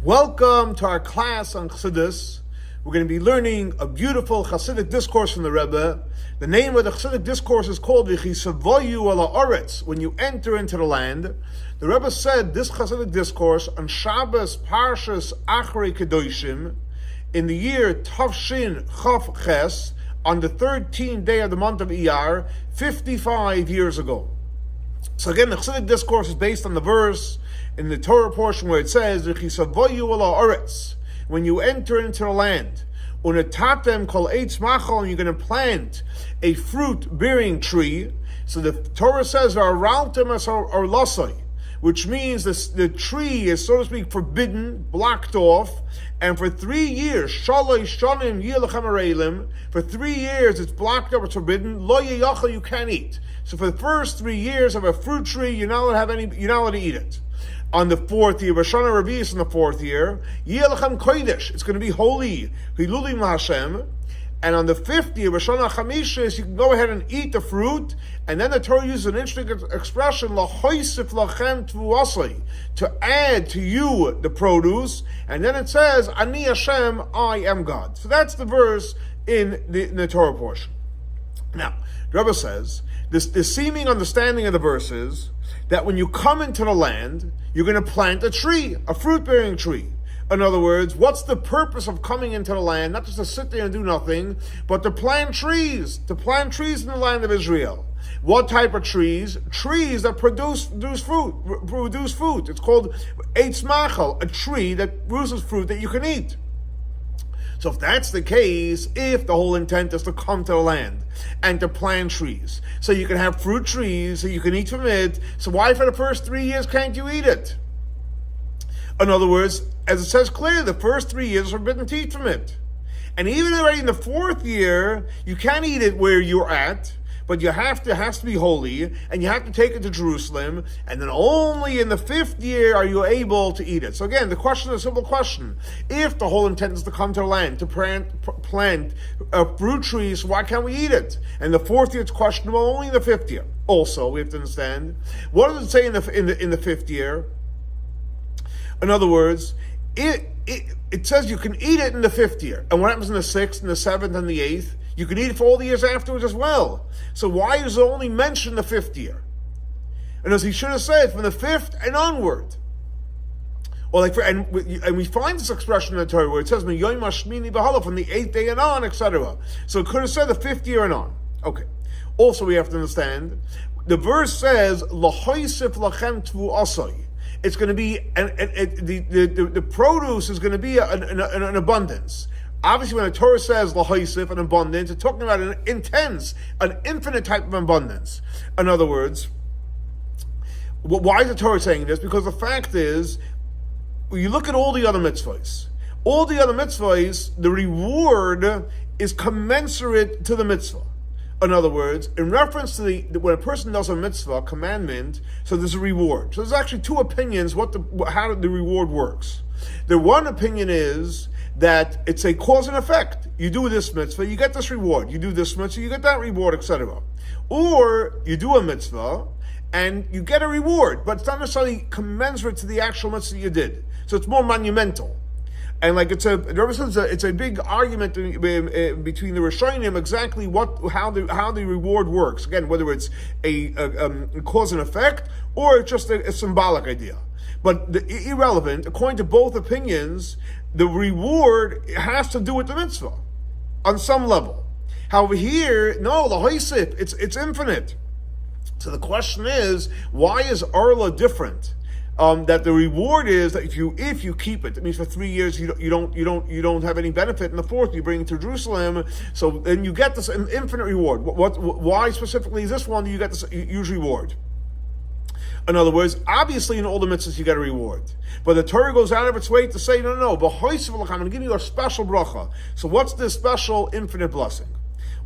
Welcome to our class on Chassidus. We're going to be learning a beautiful Chassidic discourse from the Rebbe. The name of the Chassidic discourse is called Tevואו הארץ, when you enter into the land. The Rebbe said this Chassidic discourse on Shabbos Parshas Achrei Kedoshim in the year Tavshin Chav Ches, on the 13th day of the month of Iyar, 55 years ago. So again, the Chassidic discourse is based on the verse in the Torah portion where it says, "Tevואו הארץ," when you enter into the land, "Unatatem kol eitz machal," and you're going to plant a fruit-bearing tree. So the Torah says, "Araltem as arlasai," which means the tree is, so to speak, forbidden, blocked off, and for 3 years, shalosh shanim yilachem areilim, for 3 years it's blocked up, it's forbidden. Lo yeyachal, you can't eat. So for the first 3 years of a fruit tree, you're not allowed to eat it. On the 4th year, Roshana Revius in the 4th year, Yelachem Kodesh, it's going to be holy, Hilulim Hashem. And on the 5th year, Roshana Chamishis, you can go ahead and eat the fruit. And then the Torah uses an interesting expression, Lachoisif Lachem Tvuasai, to add to you the produce. And then it says, Ani Hashem, I am God. So that's the verse in the Torah portion. Now, the Rebbe says, the seeming understanding of the verse is that when you come into the land, you're going to plant a tree, a fruit-bearing tree. In other words, what's the purpose of coming into the land? Not just to sit there and do nothing, but to plant trees in the land of Israel. What type of trees? Trees that produce fruit. It's called eitz machal, a tree that produces fruit that you can eat. So if that's the case, if the whole intent is to come to the land and to plant trees, so you can have fruit trees, so you can eat from it, so why for the first 3 years can't you eat it? In other words, as it says clearly, the first 3 years are forbidden to eat from it. And even already in the 4th year, you can't eat it where you're at, but it has to be holy, and you have to take it to Jerusalem, and then only in the 5th year are you able to eat it. So again, the question is a simple question. If the whole intent is to come to the land, to plant fruit trees, why can't we eat it? And the 4th year it's questionable, only in the 5th year. Also, we have to understand, what does it say in the 5th year? In other words, it says you can eat it in the 5th year. And what happens in the 6th, and the 7th, and the 8th? You can eat it for all the years afterwards as well. So why is it only mentioned the 5th year? And as he should have said, from the 5th and onward. Or and we find this expression in the Torah where it says, from the 8th day and on, etc. So it could have said the 5th year and on. Okay. Also, we have to understand, the verse says, Lachoisif lachem tvuasai. It's going to be, the produce is going to be an abundance. Obviously, when the Torah says lahaisif, an abundance, it's talking about an intense, an infinite type of abundance. In other words, why is the Torah saying this? Because the fact is, when you look at all the other mitzvahs, the reward is commensurate to the mitzvah. In other words, in reference to when a person does a mitzvah, commandment, so there's a reward. So there's actually two opinions how the reward works. The one opinion is that it's a cause and effect. You do this mitzvah, you get this reward. You do this mitzvah, you get that reward, etc. Or you do a mitzvah and you get a reward, but it's not necessarily commensurate to the actual mitzvah you did. So it's more monumental. And it's a big argument between the Rishonim exactly how the reward works. Again, whether it's a cause and effect or it's just a symbolic idea. But irrelevant, according to both opinions, the reward has to do with the mitzvah on some level. However, here, no, the haisip, it's infinite. So the question is, why is Arla different? That the reward is that if you keep it, that means for 3 years you don't have any benefit. In the 4th, you bring it to Jerusalem, so then you get this infinite reward. Why specifically is this one that you get this huge reward? In other words, obviously in all the mitzvahs you get a reward. But the Torah goes out of its way to say, no, I'm going to give you a special bracha. So what's this special infinite blessing?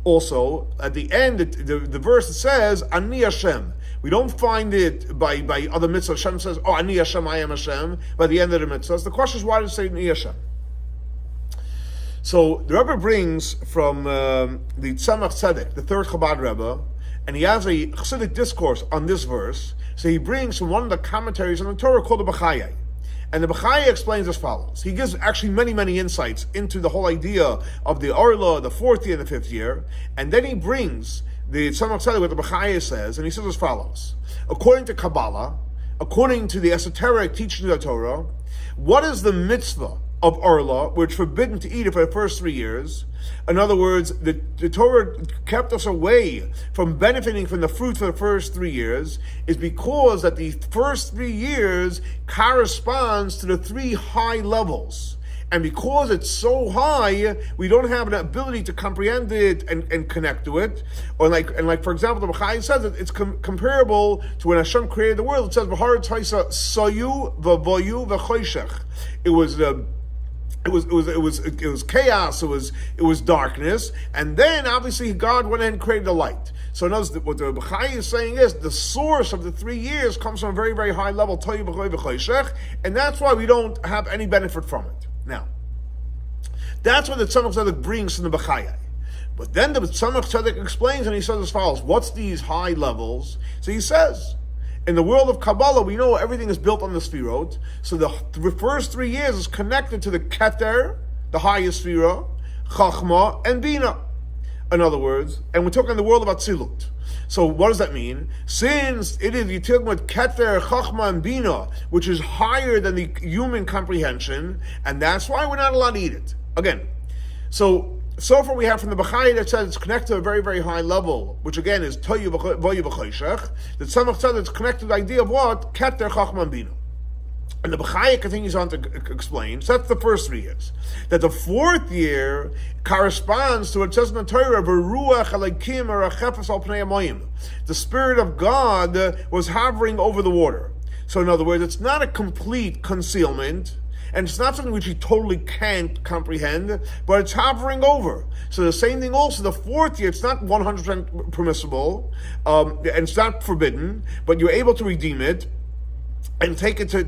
Also, at the end, the verse says, Ani Hashem. We don't find it by other mitzvahs. Hashem says, Ani Hashem, I am Hashem, by the end of the mitzvahs. The question is, why does it say Ani Hashem? So the Rebbe brings from the Tzemach Tzedek, the 3rd Chabad Rebbe, and he has a Chassidic discourse on this verse. So he brings from one of the commentaries on the Torah called the Bachayai. And the Bechaya explains as follows. He gives actually many, many insights into the whole idea of the Orla, the 4th year and the 5th year, and then he brings the Tzemach Tzedek, what the Bechaya says, and he says as follows. According to Kabbalah, according to the esoteric teachings of the Torah, what is the mitzvah of Orla, which is forbidden to eat it for the first 3 years? In other words, the Torah kept us away from benefiting from the fruit for the first 3 years, is because that the first 3 years corresponds to the 3 high levels. And because it's so high, we don't have an ability to comprehend it and connect to it. Or like for example, the Bechai says that it's comparable to when Hashem created the world. It says, "V'haaretz haisa sayu v'voyu v'choshech." It was chaos. It was darkness, and then obviously God went in and created the light. So notice that what the Bechai is saying is the source of the 3 years comes from a very, very high level, Toyu v'choy v'choshech, and that's why we don't have any benefit from it. Now, that's what the Tzemach Tzedek brings from the Bechai. But then the Tzemach Tzedek explains, and he says as follows: what's these high levels? So he says, in the world of Kabbalah, we know everything is built on the Sfirot. So the first 3 years is connected to the Keter, the highest Sfirah, Chachma, and Bina. In other words, and we're talking in the world of Atzilut. So what does that mean? Since it is, you're talking about Keter, Chachma, and Bina, which is higher than the human comprehension, and that's why we're not allowed to eat it. Again, so far we have from the Bechai that says it's connected to a very, very high level, which again is Toyu Voyu V'choshech. The Tzemach Tzedek is connected to the idea of what? Keter, Chachma, and Bina. And the Bechaya continues on to explain, so that's the first 3 years, that the 4th year corresponds to what it says in the Torah, "V'ruach Elokim arachefes al pnei hamayim." The Spirit of God was hovering over the water. So in other words, it's not a complete concealment, and it's not something which you totally can't comprehend, but it's hovering over. So the same thing also, the 4th year, it's not 100% permissible, and it's not forbidden, but you're able to redeem it, and take it to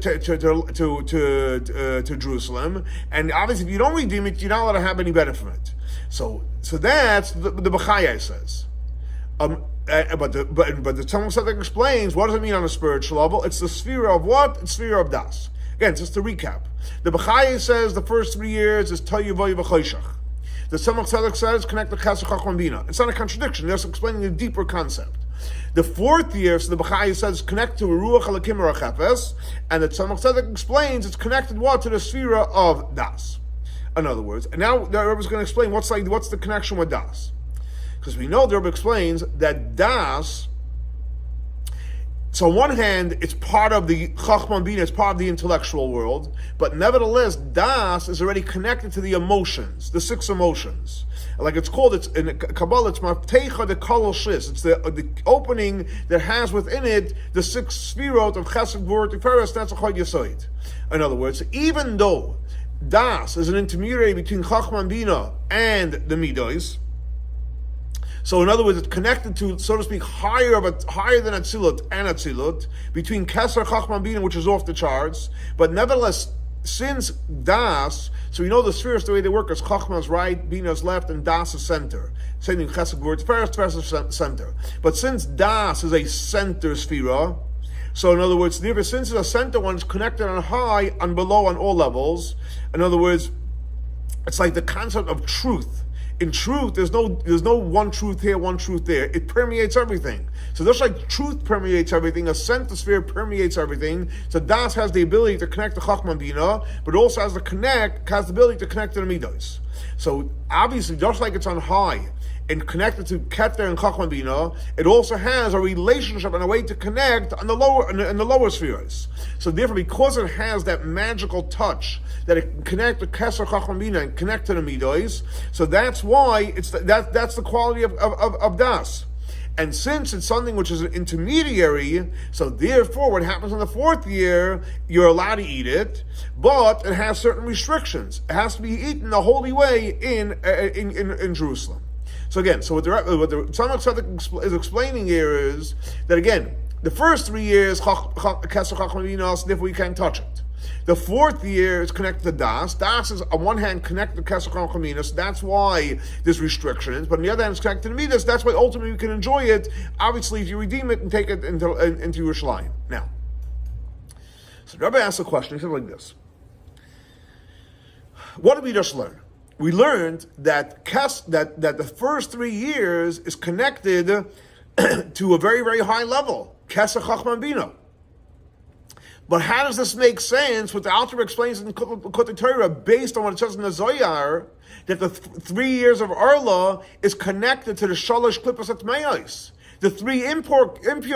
Jerusalem, and obviously if you don't redeem it, you're not allowed to have any benefit from it. So that's the Bechai says. But the Tzemach Tzedek explains what does it mean on a spiritual level. It's the sphere of what? It's sphere of das. Again, just to recap, the Bechai says the first 3 years is Toyu Voyu V'choshech. The Tzemach Tzedek says connect the Keser Chachma and Bina. It's not a contradiction. They're just explaining a deeper concept. The 4th year, so the Bechai says, connect to Ruach Elokim Arachefes, and the Tzemach Tzedek explains it's connected what? To the Sfira of Das. In other words, and now the Rebbe is going to explain what's the connection with Das. Because we know the Rebbe explains that Das, so on one hand, it's part of the Chachma and Bina, it's part of the intellectual world, but nevertheless, Das is already connected to the emotions, the 6 emotions. Like it's called, it's in Kabbalah, it's Maftecha de Kol Shis. It's the opening that has within it the 6 Sfirot of Chesed, Gvur, Tiferes, that's a Chod Yesod. In other words, even though Das is an intermediary between Chachma and Bina and the Midos, so in other words, it's connected to, so to speak, higher than Atzilut and Atzilut, between Keser, Chachma, and Bina, which is off the charts. But nevertheless, since Das, so we know the spheres, the way they work is Chachma is right, Bina is left, and Das is center. Same thing, Chesed, Gvur, Tiferes is center. But since Das is a center sphera, so in other words, since it's a center one, it's connected on high, on below, on all levels. In other words, it's like the concept of truth. In truth, there's no one truth here, one truth there. It permeates everything. So just like truth permeates everything, a centrosphere permeates everything. So Das has the ability to connect to Chachma and Bina, but also has the ability to connect to the Midos. So obviously, just like it's on high and connected to Keter and Chachma and Bina, it also has a relationship and a way to connect on the lower spheres. So therefore, because it has that magical touch that it can connect to Keser, Chachma and Bina and connect to the Midos, so that's why that's the quality of Das. And since it's something which is an intermediary, so therefore what happens in the 4th year, you're allowed to eat it, but it has certain restrictions. It has to be eaten the holy way in Jerusalem. So again, what the Tzemach Tzedek is explaining here is that again, the first 3 years, Keser, Chachma, Bina, so therefore we can't touch it. The 4th year is connected to Das. Das is on one hand connected to Keser, Chachma, Bina, so that's why there's restrictions. But on the other hand, it's connected to Midas. That's why ultimately we can enjoy it. Obviously, if you redeem it and take it into Yerushalayim. Now, So Rabbi asked a question. He said like this. What did we just learn? We learned that that the first 3 years is connected to a very, very high level. Kesach Chachma Bina. But how does this make sense? What the Alter explains in Kutei Torah, based on what it says in the Zohar, that the 3 years of Arla is connected to the Shalosh Klipos Atmeyos, the 3 impure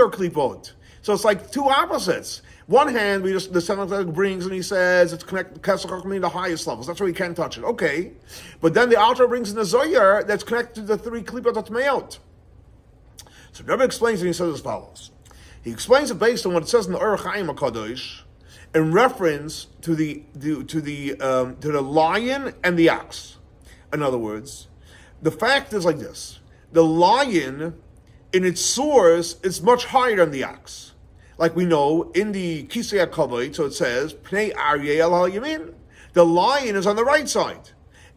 klipot. So it's like two opposites. One hand, the Sefer brings and he says it's connected to Kesach Chachma, the highest levels. That's why we can't touch it. Okay, but then the Alter brings in the Zohar that's connected to the 3 klipot Atmeyot. So Rebbe explains and he says as follows. He explains it based on what it says in the Orach Chaim HaKadosh, in reference to the lion and the ox. In other words, the fact is like this: the lion, in its source, is much higher than the ox. Like we know in the Kisei HaKavod, so it says Pnei Aryeh Al HaYamin. The lion is on the right side,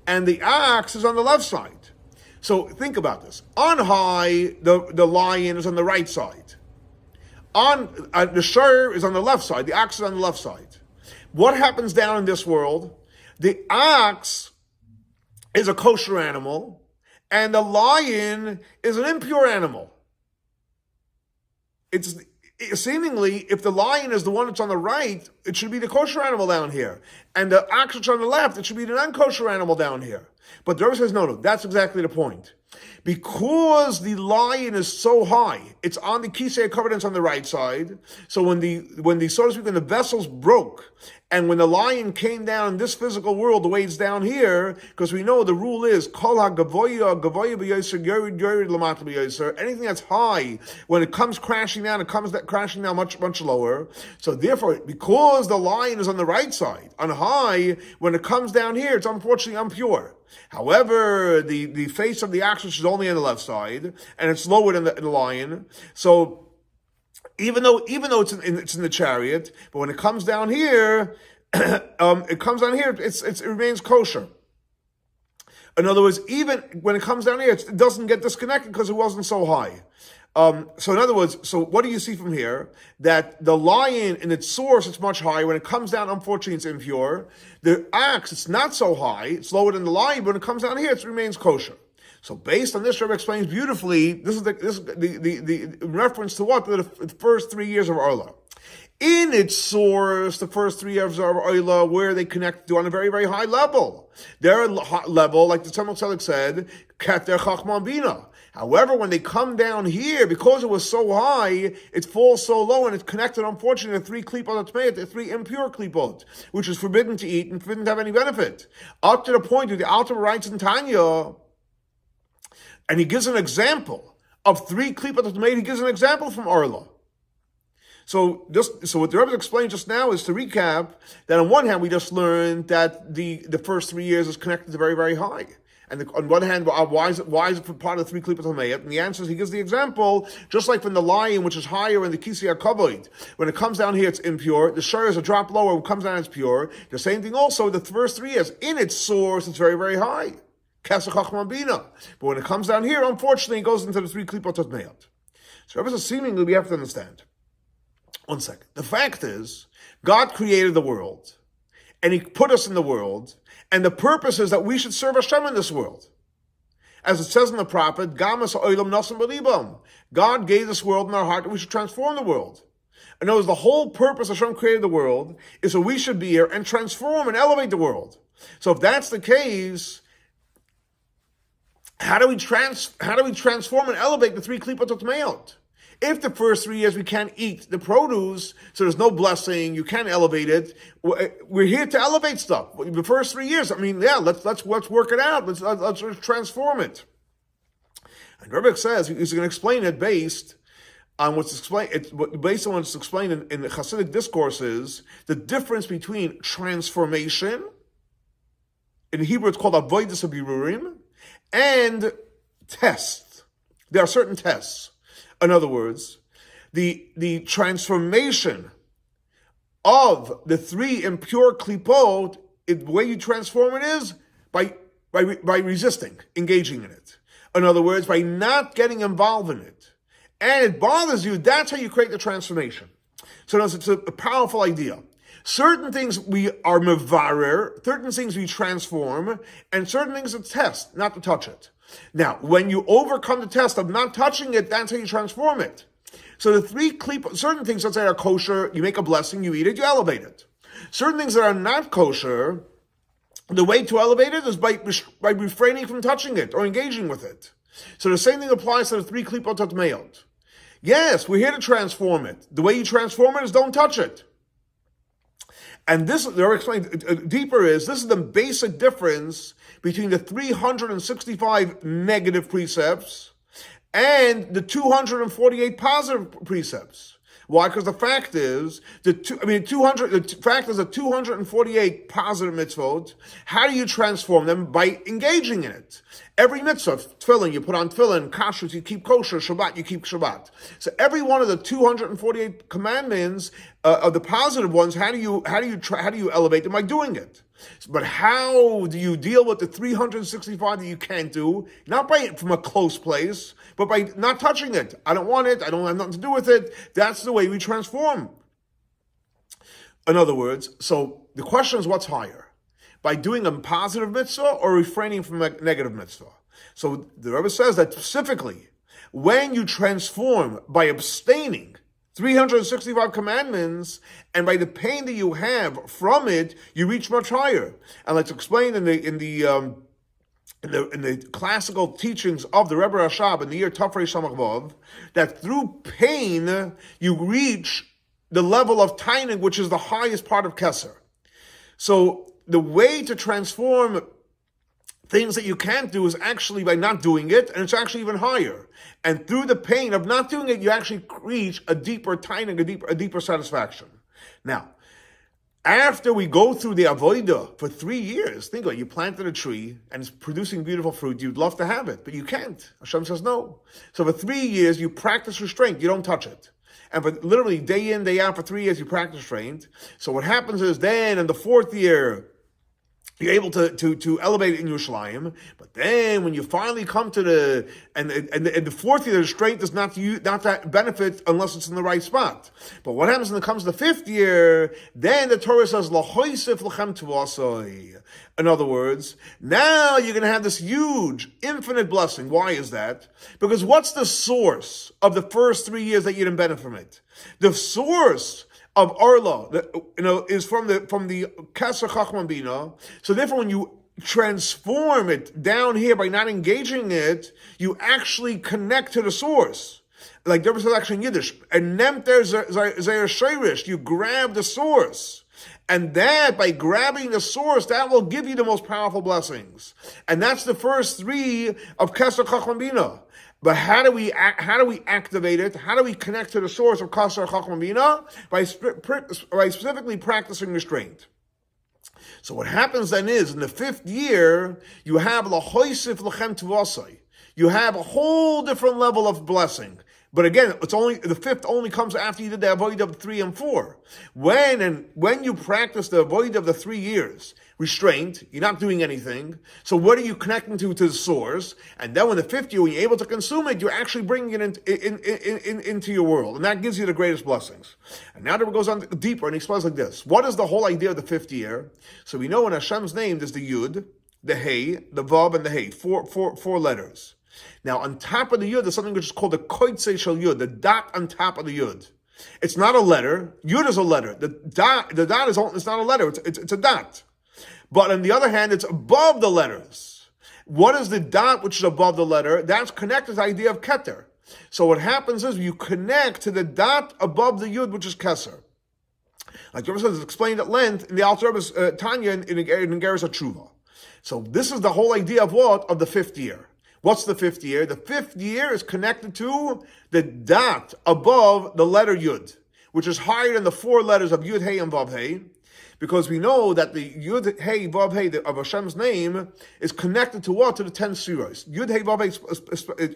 and the ox is on the left side. So think about this: on high, the lion is on the right side. On the shur is on the left side. The ox is on the left side. What happens down in this world? The ox is a kosher animal, and the lion is an impure animal. It's seemingly, if the lion is the one that's on the right, it should be the kosher animal down here, and the ox that's on the left, it should be the non-kosher animal down here. But the Rebbe says, no, that's exactly the point. Because the lion is so high, it's on the Kisei HaKavod on the right side. So when the so to speak, when the vessels broke, and when the lion came down in this physical world, the way it's down here, because we know the rule is Kol HaGavoya b'yoser yored l'mata b'yoser. Anything that's high, when it comes crashing down, it comes crashing down much, much lower. So therefore, because the lion is on the right side, on high, when it comes down here, it's unfortunately impure. However, the face of the ox is only on the left side, and it's lower than the lion. So even though it's in the chariot, but when it comes down here, it remains kosher. In other words, even when it comes down here, it doesn't get disconnected because it wasn't so high. So in other words, so what do you see from here? That the lion, in its source, it's much higher. When it comes down, unfortunately, it's impure. The ox, it's not so high. It's lower than the lion, but when it comes down here, it remains kosher. So based on this, Rebbe explains beautifully, this is the reference to what? The first 3 years of Arla. In its source, the first 3 years of Arla, where they connect to on a very, very high level. Their level, like the Tzemach Tzedek said, Keter Chachma Bina. However, when they come down here, because it was so high, it falls so low, and it's connected, unfortunately, to 3 klipot atmeyot, the 3 impure klipot, which is forbidden to eat and forbidden to have any benefit. Up to the point where the Alter writes in Tanya, and he gives an example of 3 klipot atmeyot. He gives an example from Arla. So what the Rebbe explained just now is, to recap, that on one hand we just learned that the first 3 years is connected to very, very high. And on one hand, why is it part of the 3 klipot atmeyot? And the answer is, he gives the example, just like from the lion, which is higher in the Kisei HaKavod. When it comes down here, it's impure. The shur is a drop lower. When it comes down, it's pure. The same thing also, the first 3 years, in its source, it's very, very high. Kesach Chachma Bina. But when it comes down here, unfortunately, it goes into the 3 klipot atmeyot. So Rebbe says, seemingly, we have to understand. One second. The fact is, God created the world, and He put us in the world, and the purpose is that we should serve Hashem in this world. As it says in the prophet, Gamas ha'olam nasim b'libam. God gave this world in our heart, and we should transform the world. In other words, the whole purpose Hashem created the world is so we should be here and transform and elevate the world. So if that's the case, how do we transform and elevate the 3 klipot atmeyot? If the first 3 years we can't eat the produce, so there's no blessing, you can't elevate it. We're here to elevate stuff. The first 3 years, let's work it out. Let's transform it. And Rebbe says he's going to explain it based on what's explained in the Hasidic discourses, the difference between transformation, in Hebrew it's called avodas habirurim, and tests. There are certain tests. In other words, the transformation of the 3 impure klipot, the way you transform it is by resisting, engaging in it. In other words, by not getting involved in it. And it bothers you, that's how you create the transformation. So it's a powerful idea. Certain things we are mevarer, certain things we transform, and certain things it's test, not to touch it. Now, when you overcome the test of not touching it, that's how you transform it. So the three certain things, let's say, are kosher, you make a blessing, you eat it, you elevate it. Certain things that are not kosher, the way to elevate it is by refraining from touching it or engaging with it. So the same thing applies to the three klipot tatmeot. Yes, we're here to transform it. The way you transform it is don't touch it. And this, they're explaining deeper, this is the basic difference between the 365 negative precepts and the 248 positive precepts. Why? Because the fact is, the 248 positive mitzvot, how do you transform them? By engaging in it. Every mitzvah, tefillin, you put on tefillin, kashrut, you keep kosher, Shabbat, you keep Shabbat. So every one of the 248 commandments, of the positive ones, how do you elevate them? By doing it. But how do you deal with the 365 that you can't do? Not from a close place, but by not touching it. I don't want it. I don't have nothing to do with it. That's the way we transform. In other words, so the question is, what's higher? By doing a positive mitzvah or refraining from a negative mitzvah? So the Rebbe says that specifically, when you transform by abstaining 365 commandments, and by the pain that you have from it, you reach much higher. And let's explain in the classical teachings of the Rebbe Rashab in the year Tafrei Shamach Vav, that through pain you reach the level of tainig, which is the highest part of Keser. So the way to transform things that you can't do is actually by not doing it, and it's actually even higher. And through the pain of not doing it, you actually reach a deeper tainig, a deeper satisfaction. Now, after we go through the avodah for 3 years, think about it, you planted a tree and it's producing beautiful fruit, you'd love to have it, but you can't. Hashem says no. So for 3 years, you practice restraint, you don't touch it. And for literally day in, day out, for 3 years, you practice restraint. So what happens is then in the 4th year, you're able to elevate it in Yerushalayim, but then when you finally come to the 4th year, the restraint does not that benefit unless it's in the right spot. But what happens when it comes to the 5th year? Then the Torah says lahoisif lechem tuvasoi. In other words, now you're going to have this huge, infinite blessing. Why is that? Because what's the source of the first 3 years that you didn't benefit from it? The source of Arla, is from the Keser Chachma Bina. So therefore, when you transform it down here by not engaging it, you actually connect to the source. Like there was actually in Yiddish, and nemter zayir shayrish, you grab the source. And that, by grabbing the source, that will give you the most powerful blessings. And that's the first 3 of Keser Chachma Bina. But how do we activate it? How do we connect to the source of Keser Chachma Bina? By specifically practicing restraint. So what happens then is, in the 5th year, you have lahoisif lechem tuvasai. You have a whole different level of blessing. But again, it's only the 5th only comes after you did the avodah of 3 and 4. When you practice the avodah of the 3 years, restraint, you're not doing anything. So what are you connecting to the source? And then when the 5th year, when you're able to consume it, you're actually bringing it into your world. And that gives you the greatest blessings. And now the Rebbe goes on deeper and he explains like this. What is the whole idea of the 5th year? So we know in Hashem's name, there's the Yud, the Hey, the Vav, and the Hey. Four letters. Now, on top of the Yud, there's something which is called the Koitze Shel Yud, the dot on top of the Yud. It's not a letter. Yud is a letter. The dot is it's not a letter. It's a dot. But on the other hand, it's above the letters. What is the dot which is above the letter? That's connected to the idea of Keter. So what happens is you connect to the dot above the Yud, which is Keser. Like the Rebbe says, it's explained at length in the Alter Rebbe's Tanya in Geras HaTshuva. So this is the whole idea of what? Of the 5th year. What's the 5th year? The 5th year is connected to the dot above the letter Yud, which is higher than the 4 letters of Yud, Hey, and Vav, Hey, because we know that the Yud, Hey, Vav, Hey of Hashem's name is connected to what? To the 10 Sfiros. Yud, Hey, Vav, Hey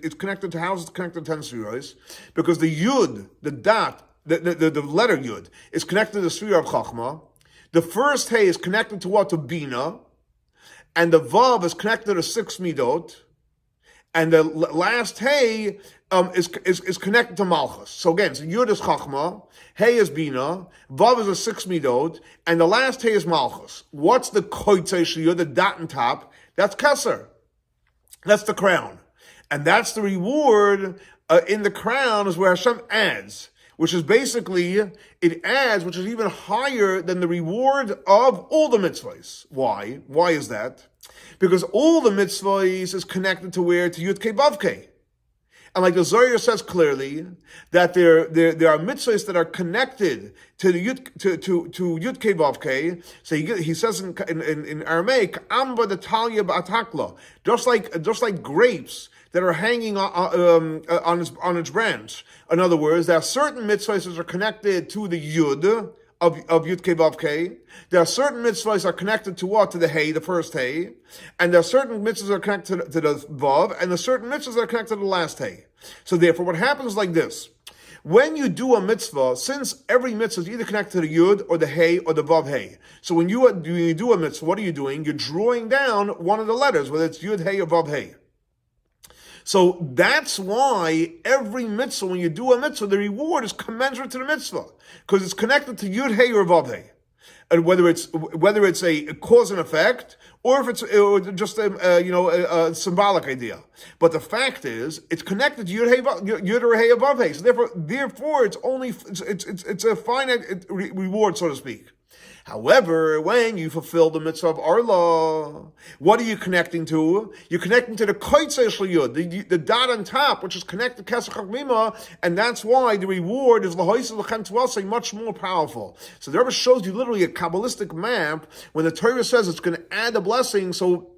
is connected to houses, connected to 10 Sfiros, because the Yud, the dot, the letter Yud, is connected to the Sfira of Chachma. The first Hey is connected to what? To Bina. And the Vav is connected to 6 Midot. and the last hey is connected to Malchus. So again, so Yud is Chachma, Hey is Bina, Vav is a 6 midot, and the last Hey is Malchus. What's the koitzei sheyud, the dot and top? That's Keser. That's the crown. And that's the reward in the crown is where Hashem adds, which is basically, it adds, which is even higher than the reward of all the mitzvahs. Why? Why is that? Because all the mitzvahs is connected to where? To Yud Kei Vav Kei. And like the Zohar says clearly, that there are mitzvahs that are connected to the Yud Kei Vav Kei. So he says in Aramaic, Amba de Talia Ba'atakla, just like grapes that are hanging on its branch. In other words, there are certain mitzvahs that are connected to the Yud of Yud Kei Vav Kei. There are certain mitzvahs that are connected to what? To the Hey, the first Hey. And there are certain mitzvahs that are connected to the Vav, and there are certain mitzvahs that are connected to the last Hey. So therefore, what happens is like this. When you do a mitzvah, since every mitzvah is either connected to the Yud or the Hey or the Vav Hey. So when you do a mitzvah, what are you doing? You're drawing down one of the letters, whether it's Yud Hey or Vav Hey. So that's why every mitzvah, when you do a mitzvah, the reward is commensurate to the mitzvah, because it's connected to Yud Hey or Vav Hey. And whether it's a cause and effect, or if it's just a symbolic idea, but the fact is it's connected to Yud or Hey or Vav Hey. So therefore, it's a finite reward, so to speak. However, when you fulfill the mitzvah of Arla, what are you connecting to? You're connecting to the koitzei shel Yud, the dot on top, which is connected to Kesach Chachmima, and that's why the reward is l'hoisel l'chem tuasei, much more powerful. So the Rebbe shows you literally a Kabbalistic map when the Torah says it's going to add a blessing. So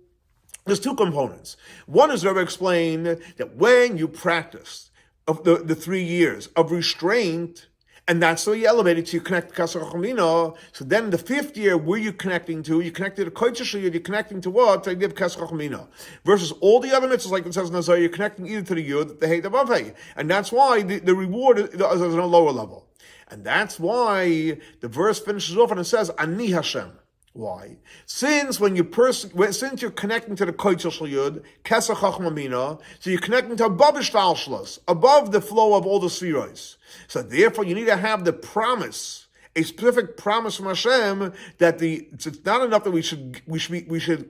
there's two components. One is the Rebbe explained that when you practice of the 3 years of restraint, and that's the way you elevate it, so you connect to Kesach Chachmina. So then in the 5th year, where are you connecting to? You're connected to Kodesh Shel Yud, you're connecting to what? To the Kesach Chachmina. Versus all the other mitzvahs, like it says in the Zohar, you're connecting either to the Yud, the Hey, the Vav Hey. And that's why the reward is on a lower level. And that's why the verse finishes off and it says, Ani Hashem. Why? Since you're connecting to the Kodesh Shel Yud, Kesach Chachmina, so you're connecting to above Ishtalshlos, above the flow of all the Sfiros. So therefore, you need to have the promise, a specific promise from Hashem that it's not enough that we should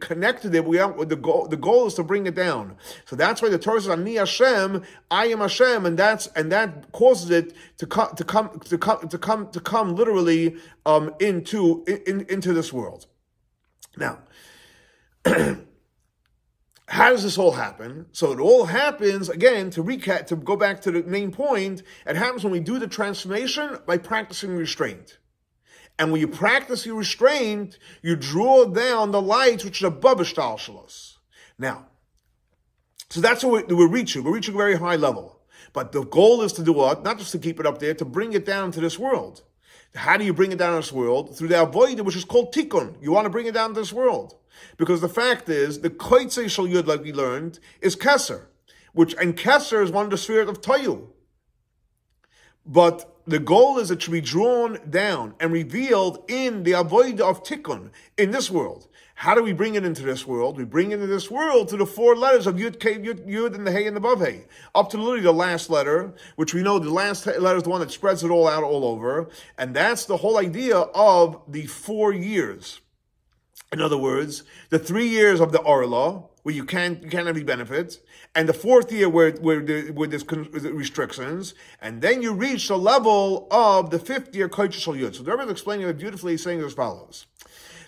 connect to it. The goal is to bring it down. So that's why the Torah says, "Ani Hashem, I am Hashem," and that causes it to come literally into this world. Now. How does this all happen? So it all happens, again, to recap, to go back to the main point, it happens when we do the transformation by practicing restraint. And when you practice your restraint, you draw down the lights which is above Ishtalshalos. Now, so that's what we're reaching. We're reaching a very high level. But the goal is to do what? Not just to keep it up there, to bring it down to this world. How do you bring it down to this world? Through the avodah, which is called tikkun. You want to bring it down to this world. Because the fact is, the koitzei shel Yud, like we learned, is Keser. And Keser is one of the spheres of Tayu. But the goal is it should be drawn down and revealed in the avodah of tikkun, in this world. How do we bring it into this world? We bring it into this world through the 4 letters of Yud, Kei, Yud, and the Hey and the Vav Hey. Up to literally the last letter, which we know the last letter is the one that spreads it all out all over. And that's the whole idea of the 4 years. In other words, the 3 years of the Orla, where you can't have any benefits, and the 4th year where there's restrictions, and then you reach the level of the 5th year Kodesh Shel Yud. So the Rebbe is explaining it beautifully, saying as follows.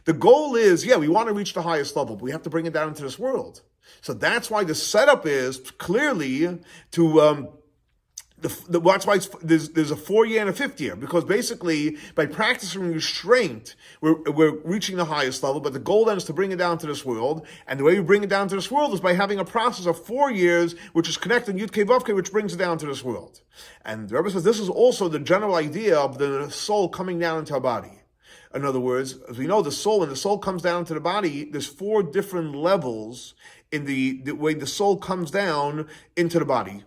The goal is, we want to reach the highest level, but we have to bring it down into this world. So that's why the setup is clearly to that's why there's a 4 year and a 5th year, because basically by practicing restraint, we're reaching the highest level, but the goal then is to bring it down to this world, and the way we bring it down to this world is by having a process of 4 years, which is connecting Yud Kei Vav Kei, which brings it down to this world. And the Rebbe says this is also the general idea of the soul coming down into our body. In other words, as we know, when the soul comes down to the body, there's 4 different levels in the way the soul comes down into the body.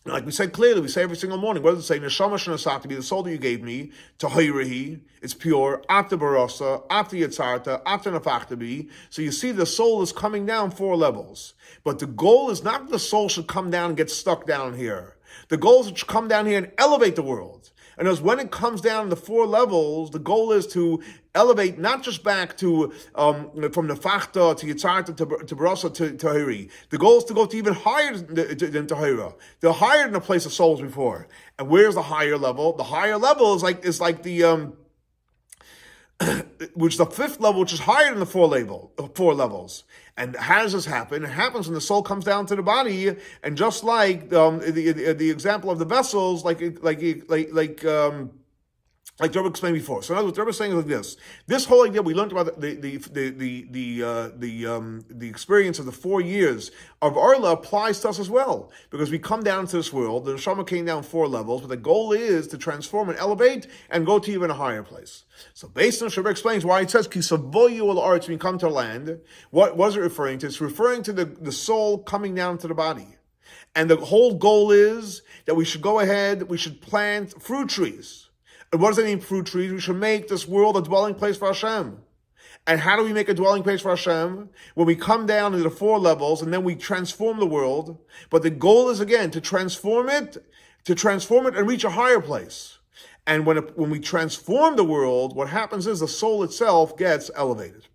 Like we said clearly, we say every single morning, what does it say? Neshama shenasati, be the soul that you gave me, tahirahi, it's pure, ata barasa, ata yitzarta, ata nafachtabi. So you see the soul is coming down 4 levels. But the goal is not that the soul should come down and get stuck down here. The goal is to come down here and elevate the world. And as when it comes down in the 4 levels, the goal is to elevate not just back to from Nefachta to Yitzarta to Barasa to Tahiri. The goal is to go to even higher than Tahira. They're higher than the place of souls before. And where's the higher level? The higher level is like the which is the 5th level, which is higher than the 4 levels. And how does this happen? It happens when the soul comes down to the body, and just like the example of the vessels, like the Rebbe explained before. So in other words, the Rebbe is saying like this. This whole idea, we learned about the experience of the 4 years of Arla applies to us as well. Because we come down to this world, the Neshama came down 4 levels, but the goal is to transform and elevate and go to even a higher place. So based on Rebbe explains why it says, Ki tevואו הארץ, when you come to the land, what was it referring to? It's referring to the soul coming down to the body. And the whole goal is that we should go ahead, we should plant fruit trees. And what does that mean, fruit trees? We should make this world a dwelling place for Hashem. And how do we make a dwelling place for Hashem? When we come down into the 4 levels and then we transform the world. But the goal is, again, to transform it and reach a higher place. And when we transform the world, what happens is the soul itself gets elevated.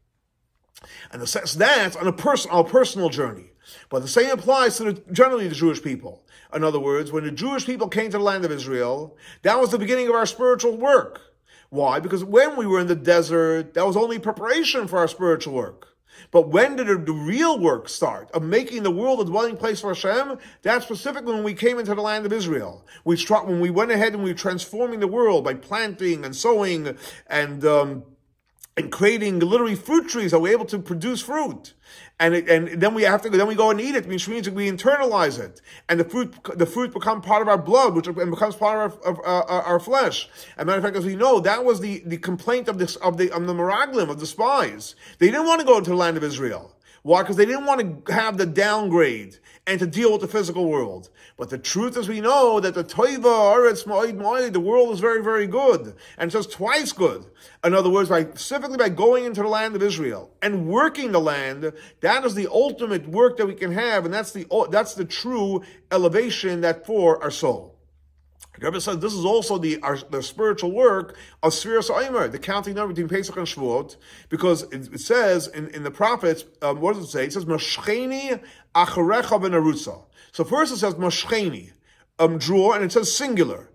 And that's on a personal journey. But the same applies to generally the Jewish people. In other words, when the Jewish people came to the land of Israel, that was the beginning of our spiritual work. Why? Because when we were in the desert, that was only preparation for our spiritual work. But when did the real work start of making the world a dwelling place for Hashem? That's specifically when we came into the land of Israel. When we went ahead and we were transforming the world by planting and sowing and creating literally fruit trees that we're able to produce fruit. And then we go and eat it, which means that we internalize it. And the fruit become part of our blood, and becomes part of our flesh. As a matter of fact, as we know, that was the complaint of the Meraglim, of the spies. They didn't want to go into the land of Israel. Why? Because they didn't want to have the downgrade and to deal with the physical world. But the truth is, we know that the Toiva, Aretz, Ma'id, Ma'id, the world is very, very good. And it's just twice good. In other words, specifically by going into the land of Israel and working the land, that is the ultimate work that we can have, and that's the true elevation that for our soul. The Rebbe says this is also the spiritual work of Sfiras Omer, the counting number between Pesach and Shavuot, because it says in the prophets, what does it say? It says, Mashcheni acharecha v'narutza. So first it says, Mashcheni, draw, and it says singular.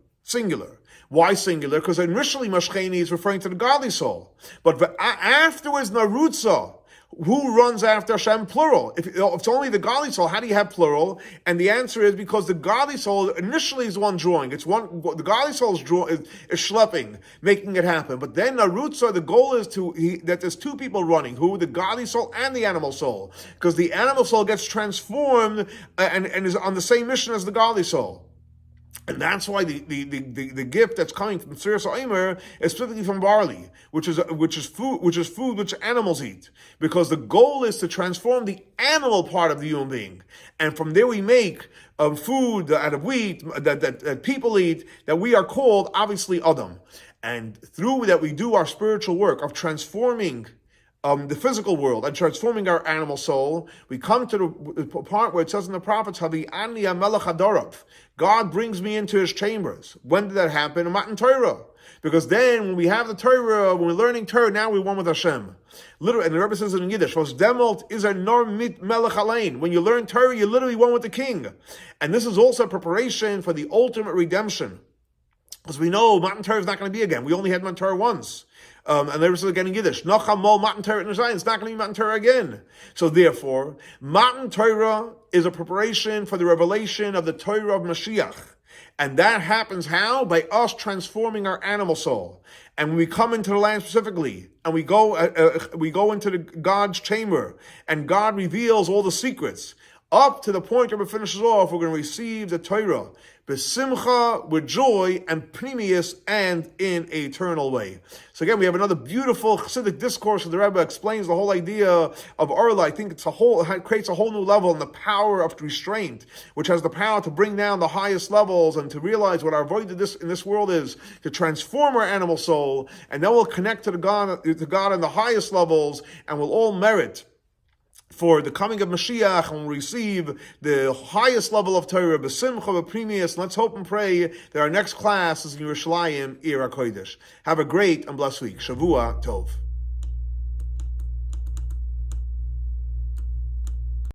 Why singular? Because initially Mashcheni is referring to the godly soul. But afterwards, Narutza, who runs after Hashem, plural? If it's only the godly soul, how do you have plural? And the answer is because the godly soul initially is one drawing. The godly soul is schlepping, making it happen. But then Narutza, the goal is that there's 2 people running, the godly soul and the animal soul. Because the animal soul gets transformed and is on the same mission as the godly soul. And that's why the gift that's coming from Sfiras Omer is specifically from barley, which is food which animals eat, because the goal is to transform the animal part of the human being, and from there we make food out of wheat that people eat, that we are called obviously Adam, and through that we do our spiritual work of transforming the physical world and transforming our animal soul. We come to the part where it says in the prophets, Havi'ani HaMelech HaDorav, God brings me into his chambers. When did that happen? In Matan Torah. Because then when we have the Torah, when we're learning Torah, now we're one with Hashem. Literally, and the Rebbe says it in Yiddish, when you learn Torah, you're literally one with the king. And this is also a preparation for the ultimate redemption. Because we know Matan Torah is not going to be again. We only had Matan Torah once. And the Rebbe says again in Yiddish, it's not going to be Matan Torah again. So therefore, Matan Torah is a preparation for the revelation of the Torah of Mashiach. And that happens how? By us transforming our animal soul. And when we come into the land specifically, and we go into God's chamber, and God reveals all the secrets Up to the point where it finishes off, we're going to receive the Torah, besimcha, with joy, and pnimius, and in an eternal way. So again, we have another beautiful Chassidic discourse where the Rebbe explains the whole idea of Orla. I think it creates a whole new level in the power of restraint, which has the power to bring down the highest levels and to realize what our avoid in this world is, to transform our animal soul, and then we'll connect to God in the highest levels, and we'll all merit for the coming of Mashiach, and we'll receive the highest level of Torah, besimcha, b'primius. Let's hope and pray that our next class is in Yerushalayim, Ir HaKodesh. Have a great and blessed week. Shavua Tov.